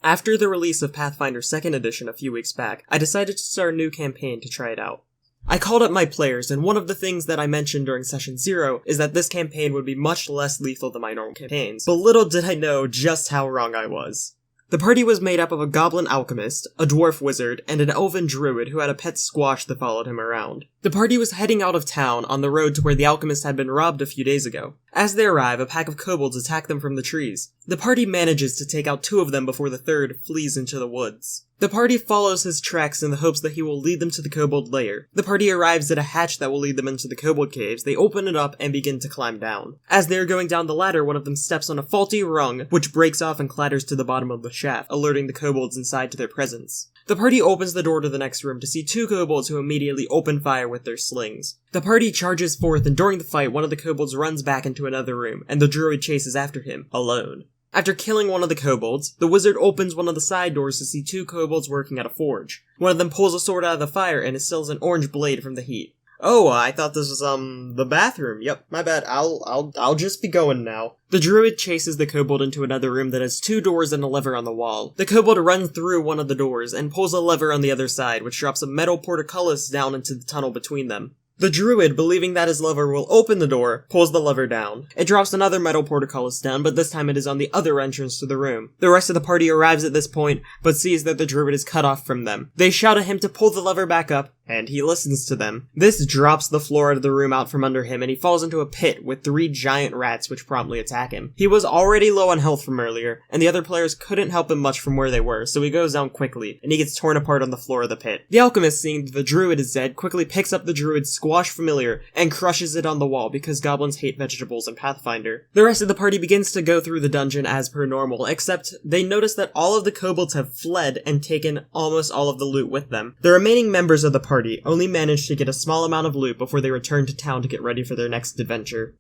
After the release of Pathfinder 2nd Edition a few weeks back, I decided to start a new campaign to try it out. I called up my players, and one of the things that I mentioned during Session 0 is that this campaign would be much less lethal than my normal campaigns, but little did I know just how wrong I was. The party was made up of a goblin alchemist, a dwarf wizard, and an elven druid who had a pet squash that followed him around. The party was heading out of town on the road to where the alchemist had been robbed a few days ago. As they arrive, a pack of kobolds attack them from the trees. The party manages to take out 2 of them before the third flees into the woods. The party follows his tracks in the hopes that he will lead them to the kobold lair. The party arrives at a hatch that will lead them into the kobold caves. They open it up and begin to climb down. As they are going down the ladder, one of them steps on a faulty rung, which breaks off and clatters to the bottom of the shaft, alerting the kobolds inside to their presence. The party opens the door to the next room to see 2 kobolds who immediately open fire with their slings. The party charges forth, and during the fight, one of the kobolds runs back into another room, and the druid chases after him, alone. After killing one of the kobolds, the wizard opens one of the side doors to see 2 kobolds working at a forge. One of them pulls a sword out of the fire and instills an orange blade from the heat. Oh, I thought this was, the bathroom. Yep, my bad. I'll just be going now. The druid chases the kobold into another room that has 2 doors and a lever on the wall. The kobold runs through one of the doors and pulls a lever on the other side, which drops a metal portcullis down into the tunnel between them. The druid, believing that his lever will open the door, pulls the lever down. It drops another metal portcullis down, but this time it is on the other entrance to the room. The rest of the party arrives at this point, but sees that the druid is cut off from them. They shout at him to pull the lever back up, and he listens to them. This drops the floor of the room out from under him, and he falls into a pit with 3 giant rats which promptly attack him. He was already low on health from earlier, and the other players couldn't help him much from where they were, so he goes down quickly, and he gets torn apart on the floor of the pit. The alchemist, seeing that the druid is dead, quickly picks up the druid's squash familiar and crushes it on the wall because goblins hate vegetables in Pathfinder. The rest of the party begins to go through the dungeon as per normal, except they notice that all of the kobolds have fled and taken almost all of the loot with them. The remaining members of the party only managed to get a small amount of loot before they returned to town to get ready for their next adventure.